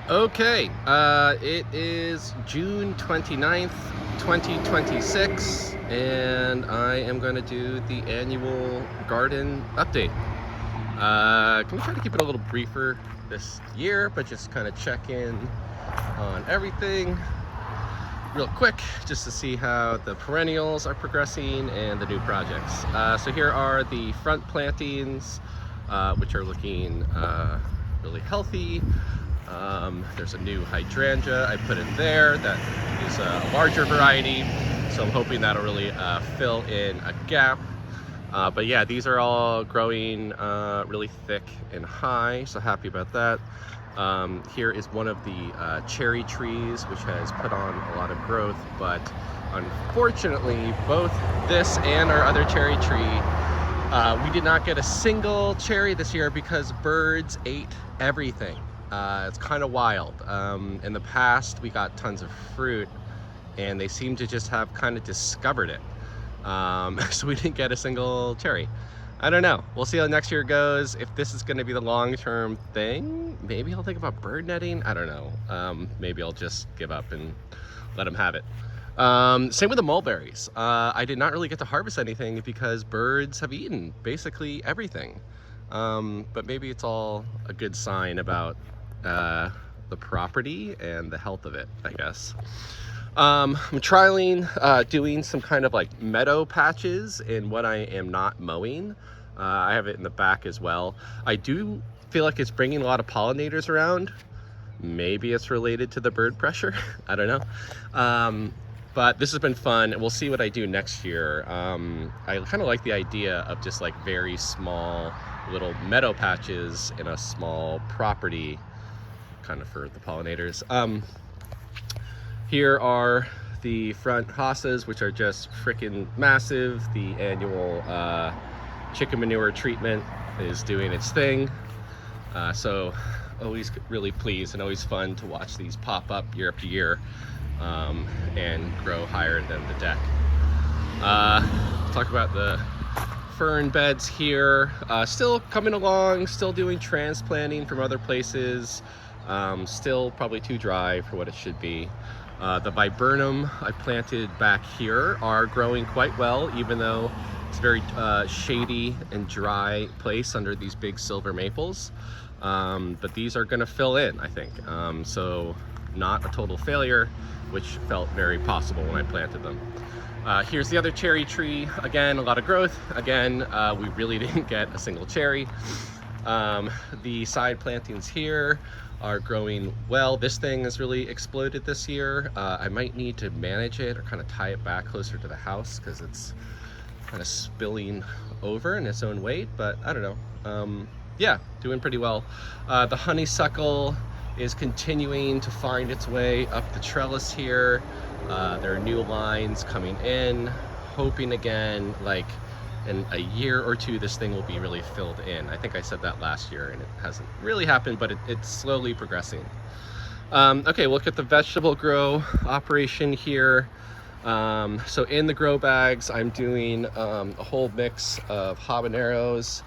Okay, it is June 29th, 2026, and I am going to do the annual garden update. Gonna try to keep it a little briefer this year, but just kind of check in on everything real quick, just to see how the perennials are progressing and the new projects. So here are the front plantings, which are looking really healthy. There's a new hydrangea I put in there that is a larger variety, so I'm hoping that'll really fill in a gap. But yeah, these are all growing really thick and high, so happy about that. Here is one of the cherry trees, which has put on a lot of growth, but unfortunately both this and our other cherry tree, we did not get a single cherry this year because birds ate everything. It's kind of wild. In the past, we got tons of fruit, and they seem to just have kind of discovered it. So we didn't get a single cherry. I don't know. We'll see how next year goes. If this is going to be the long-term thing, maybe I'll think about bird netting. I don't know. Maybe I'll just give up and let them have it. Same with the mulberries. I did not really get to harvest anything because birds have eaten basically everything. But maybe it's all a good sign about the property and the health of it, I guess. I'm trialing doing some kind of like meadow patches in what I am not mowing. I have it in the back as well. I do feel like it's bringing a lot of pollinators around. Maybe it's related to the bird pressure. I don't know. But this has been fun, and we'll see what I do next year. I kind of like the idea of just like very small little meadow patches in a small property, kind of for the pollinators. Here are the front hostas, which are just freaking massive. The annual chicken manure treatment is doing its thing. So always really pleased and always fun to watch these pop up year after year and grow higher than the deck. Talk about the fern beds here. Still coming along, still doing transplanting from other places. Still probably too dry for what it should be. The viburnum I planted back here are growing quite well, even though it's a very shady and dry place under these big silver maples. But these are going to fill in, I think. So not a total failure, which felt very possible when I planted them. Here's the other cherry tree. Again, a lot of growth. Again, we really didn't get a single cherry. The side plantings here are growing well. This thing has really exploded this year. I might need to manage it or kind of tie it back closer to the house because it's kind of spilling over in its own weight, but I don't know. Yeah, doing pretty well. The honeysuckle is continuing to find its way up the trellis here. There are new lines coming in, hoping again, like in a year or two, this thing will be really filled in. I think I said that last year and it hasn't really happened, but it's slowly progressing. Okay, look at the vegetable grow operation here. So in the grow bags, I'm doing a whole mix of habaneros,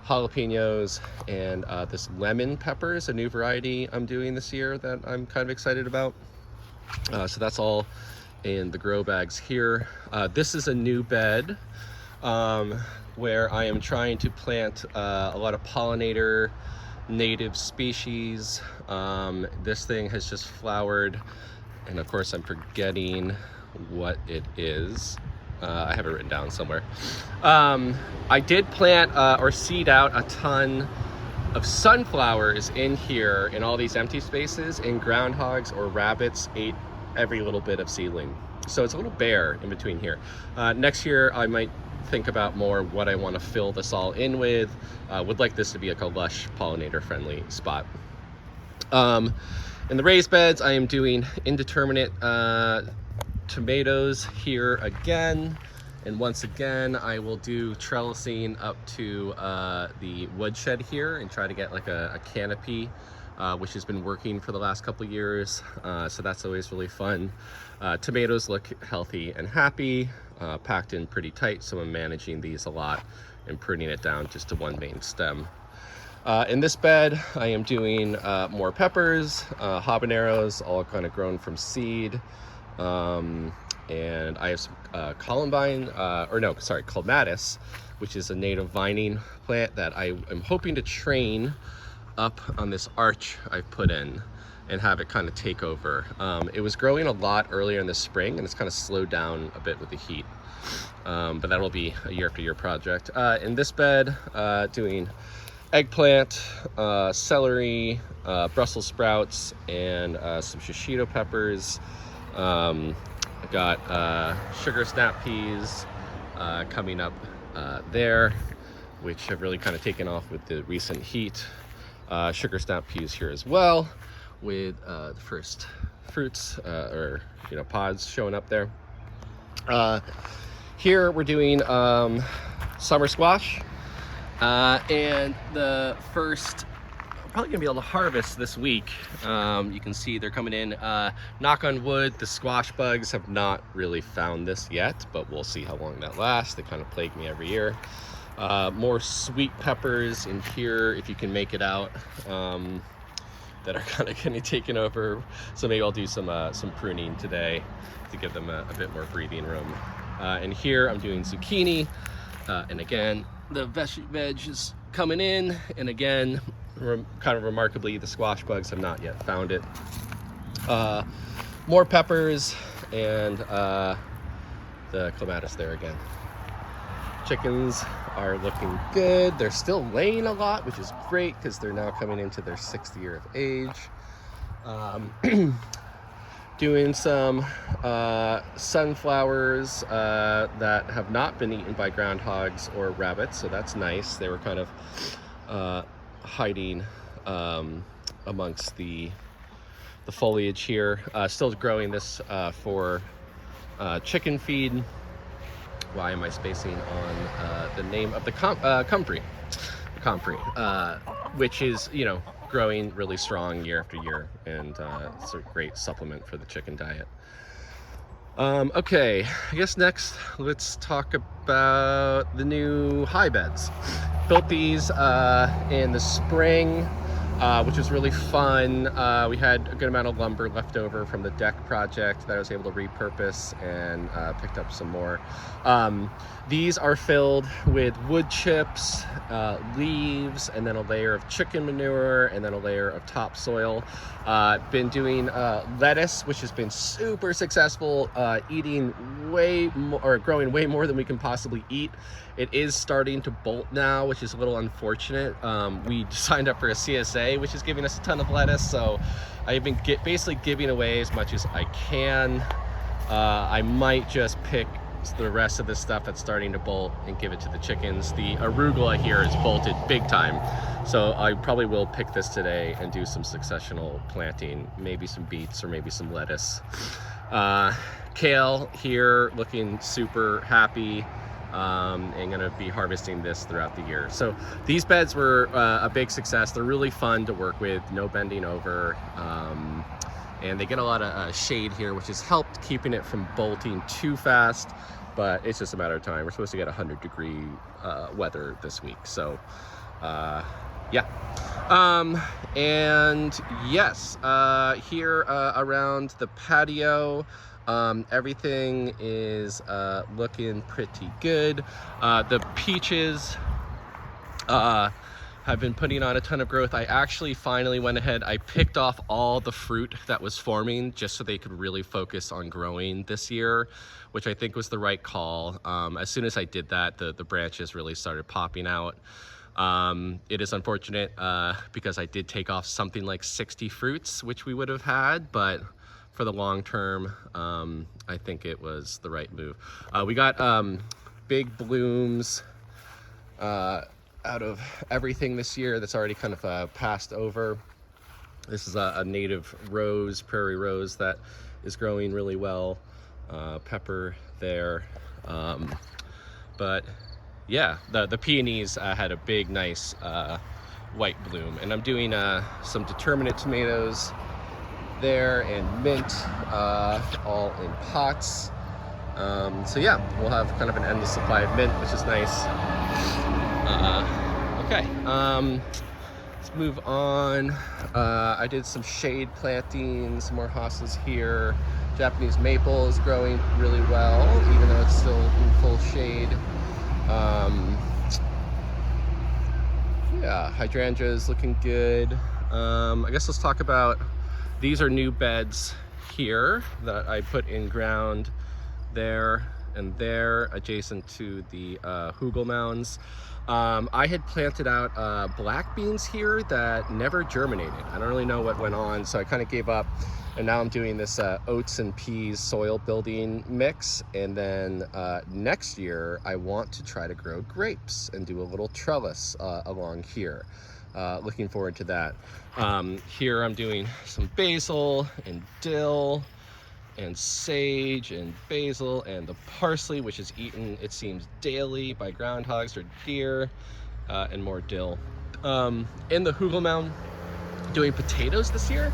jalapenos, and this lemon pepper is a new variety I'm doing this year that I'm kind of excited about. So that's all in the grow bags here. This is a new bed where I am trying to plant a lot of pollinator native species. This thing has just flowered, and of course I'm forgetting what it is. I have it written down somewhere. I did plant or seed out a ton of sunflowers in here in all these empty spaces, and groundhogs or rabbits ate every little bit of seedling. So it's a little bare in between here. Next year I might think about more what I want to fill this all in with. Would like this to be like a lush pollinator friendly spot. In the raised beds, I am doing indeterminate tomatoes here again, and once again I will do trellising up to the woodshed here and try to get like a canopy, which has been working for the last couple of years. So that's always really fun. Tomatoes look healthy and happy, packed in pretty tight, so I'm managing these a lot and pruning it down just to one main stem. In this bed, I am doing more peppers, habaneros, all kind of grown from seed. And I have some clematis, which is a native vining plant that I am hoping to train up on this arch I put in and have it kind of take over. It was growing a lot earlier in the spring, and it's kind of slowed down a bit with the heat. But that'll be a year after year project. In this bed, doing eggplant, celery, Brussels sprouts, and some shishito peppers. I got sugar snap peas coming up there, which have really kind of taken off with the recent heat. Sugar snap peas here as well, with the first fruits or pods showing up there. Here we're doing summer squash, and the first I'm probably gonna be able to harvest this week. You can see they're coming in. Knock on wood, the squash bugs have not really found this yet, but we'll see how long that lasts. They kind of plague me every year. More sweet peppers in here, if you can make it out, that are kind of getting taken over. So maybe I'll do some pruning today to give them a bit more breathing room. And here I'm doing zucchini, and again the veg is coming in, and again kind of remarkably the squash bugs have not yet found it. More peppers, and the clematis there again. Chickens are looking good. They're still laying a lot, which is great because they're now coming into their 6th year of age. Doing some sunflowers that have not been eaten by groundhogs or rabbits, so that's nice. They were kind of hiding amongst the foliage here. Still growing this for chicken feed. Why am I spacing on the name of the comfrey, which is growing really strong year after year, and it's a great supplement for the chicken diet. Okay, I guess next let's talk about the new high beds. Built these in the spring, which was really fun. We had a good amount of lumber left over from the deck project that I was able to repurpose, and picked up some more. These are filled with wood chips, leaves, and then a layer of chicken manure, and then a layer of topsoil. Been doing lettuce, which has been super successful, eating way more, or growing way more than we can possibly eat. It is starting to bolt now, which is a little unfortunate. We signed up for a CSA, which is giving us a ton of lettuce, so I've been basically giving away as much as I can. I might just pick the rest of the stuff that's starting to bolt and give it to the chickens. The arugula here is bolted big time, so I probably will pick this today and do some successional planting, maybe some beets or maybe some lettuce. Kale here looking super happy, and gonna be harvesting this throughout the year. So these beds were a big success. They're really fun to work with, no bending over, and they get a lot of shade here, which has helped keeping it from bolting too fast, but it's just a matter of time. We're supposed to get 100-degree weather this week, so yeah. And yes, here around the patio, everything is looking pretty good. The peaches have been putting on a ton of growth. I actually finally went ahead, I picked off all the fruit that was forming just so they could really focus on growing this year, which I think was the right call. As soon as I did that, the branches really started popping out. It is unfortunate because I did take off something like 60 fruits, which we would have had, but for the long term, I think it was the right move. We got big blooms out of everything this year that's already kind of passed over. This is a native rose, prairie rose, that is growing really well. Pepper there. But yeah, the peonies had a big, nice white bloom. And I'm doing some determinate tomatoes there, and mint, all in pots. So yeah, we'll have kind of an endless supply of mint, which is nice. Okay, Let's move on. I did some shade plantings, some more hostas here. Japanese maple is growing really well, even though it's still in full shade. Yeah, hydrangea is looking good. I guess let's talk about, these are new beds here that I put in ground there and there, adjacent to the hugel mounds. I had planted out black beans here that never germinated. I don't really know what went on, so I kind of gave up. And now I'm doing this oats and peas soil building mix. And then next year, I want to try to grow grapes and do a little trellis along here. Looking forward to that. Here I'm doing some basil and dill and sage and basil and the parsley, which is eaten, it seems, daily by groundhogs or deer, and more dill. In the hugel mound, doing potatoes this year,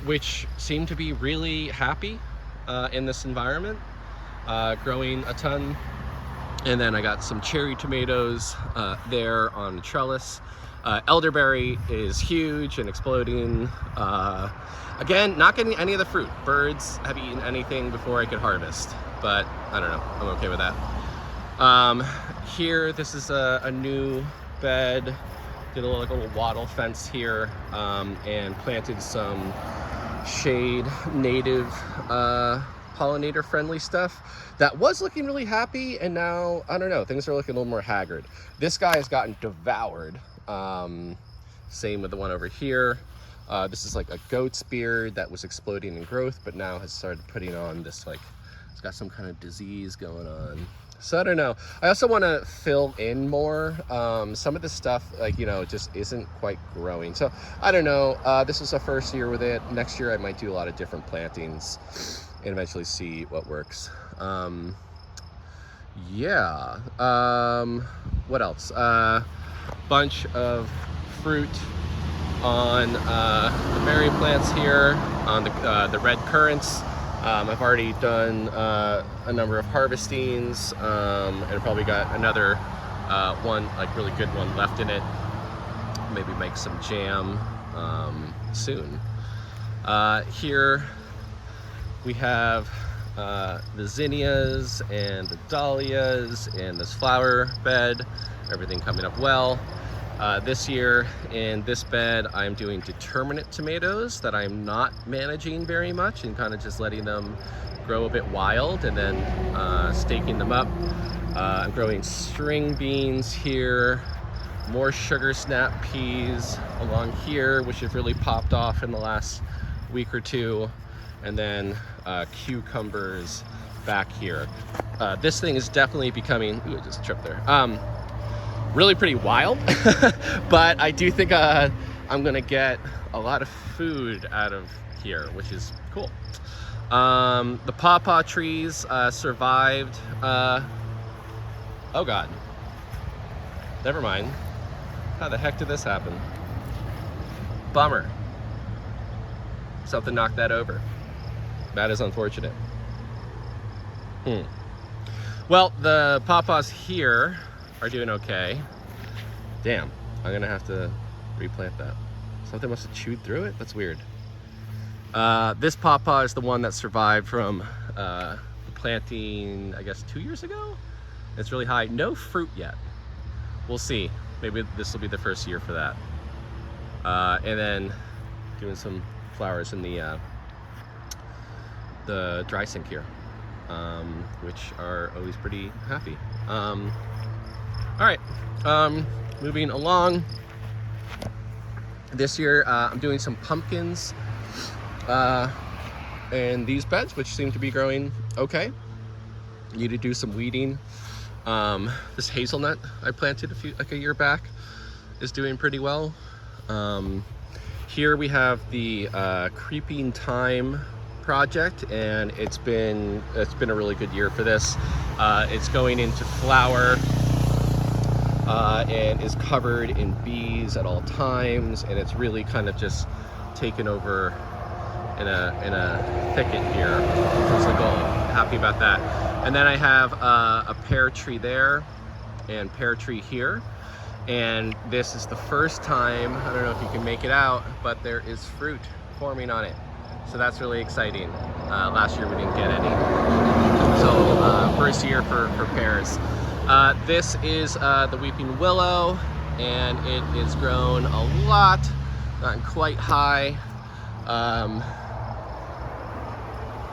which seem to be really happy in this environment, growing a ton. And then I got some cherry tomatoes there on trellis. Elderberry is huge and exploding. Again, not getting any of the fruit. Birds have eaten anything before I could harvest, but I don't know, I'm okay with that. Here, this is a new bed. Did a little wattle fence here, and planted some shade native pollinator friendly stuff that was looking really happy, and now I don't know, things are looking a little more haggard. This guy has gotten devoured. Same with the one over here. This is like a goat's beard that was exploding in growth, but now has started putting on this, like, it's got some kind of disease going on. So I don't know. I also want to fill in more. Some of this stuff, like, you know, just isn't quite growing. So I don't know. This is the first year with it. Next year I might do a lot of different plantings and eventually see what works. Yeah. What else? Bunch of fruit on the berry plants here, on the red currants. I've already done a number of harvestings, and probably got another one, like really good one, left in it. Maybe make some jam soon. Here we have the zinnias and the dahlias and this flower bed, everything coming up well. This year in this bed, I'm doing determinate tomatoes that I'm not managing very much and kind of just letting them grow a bit wild and then staking them up. I'm growing string beans here, more sugar snap peas along here, which have really popped off in the last week or two, and then cucumbers back here. This thing is definitely becoming, ooh, I just tripped there. Really pretty wild, but I do think I'm gonna get a lot of food out of here, which is cool. The pawpaw trees survived. Oh God, never mind. How the heck did this happen? Bummer. Something knocked that over. That is unfortunate. Well, the pawpaws here are doing okay. Damn, I'm gonna have to replant that. Something must have chewed through it? That's weird. This pawpaw is the one that survived from planting, I guess, 2 years ago? It's really high. No fruit yet. We'll see. Maybe this will be the first year for that. And then doing some flowers in the dry sink here, which are always pretty happy. All right, moving along. This year I'm doing some pumpkins in these beds, which seem to be growing okay. Need to do some weeding. This hazelnut I planted a year back is doing pretty well. Here we have the Creeping Thyme project, and it's been a really good year for this. It's going into flower. And is covered in bees at all times, and it's really kind of just taken over in a thicket here, which is the goal. Happy about that. And then I have a pear tree there and pear tree here, And this is the first time, I don't know if you can make it out, but there is fruit forming on it. So that's really exciting. Last year we didn't get any. So first year for pears. This is the Weeping Willow, and it is grown a lot, gotten quite high.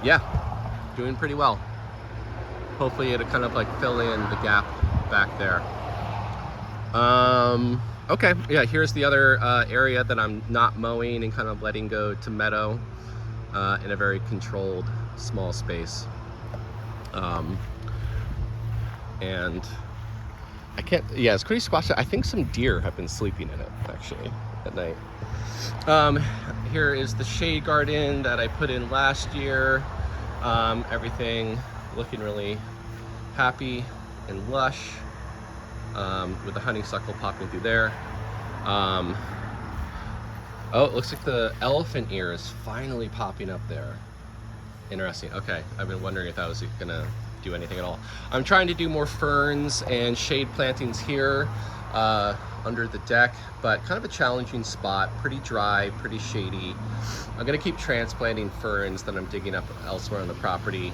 Yeah, doing pretty well. Hopefully it'll kind of like fill in the gap back there. Okay, yeah, here's the other area that I'm not mowing and kind of letting go to meadow in a very controlled small space. And I can't, yeah, it's pretty squashed. I think some deer have been sleeping in it actually at night. Here is the shade garden that I put in last year. Everything looking really happy and lush, with the honeysuckle popping through there. Oh, it looks like the elephant ear is finally popping up there. Interesting. Okay, I've been wondering if that was gonna do anything at all. I'm trying to do more ferns and shade plantings here under the deck, but kind of a challenging spot, pretty dry, pretty shady. I'm gonna keep transplanting ferns that I'm digging up elsewhere on the property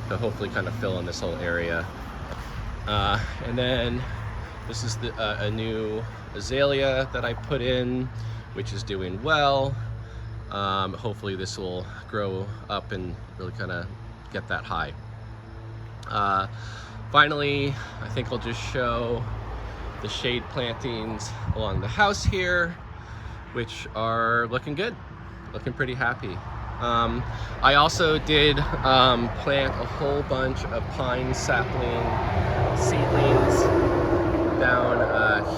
to hopefully kind of fill in this whole area. And then this is a new azalea that I put in, which is doing well. Hopefully this will grow up and really kind of get that high. Finally, I think I'll just show the shade plantings along the house here, which are looking good, looking pretty happy. I also did plant a whole bunch of pine sapling seedlings down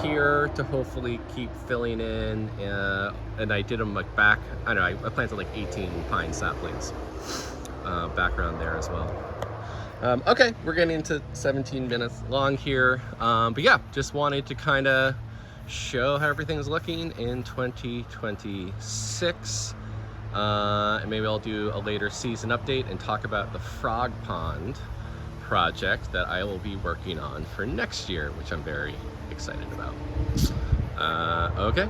here to hopefully keep filling in, and I did them like back, I don't know, I planted like 18 pine saplings back around there as well. Okay, we're getting into 17 minutes long here, but yeah, just wanted to kind of show how everything's looking in 2026. And maybe I'll do a later season update and talk about the frog pond project that I will be working on for next year, which I'm very excited about. Okay.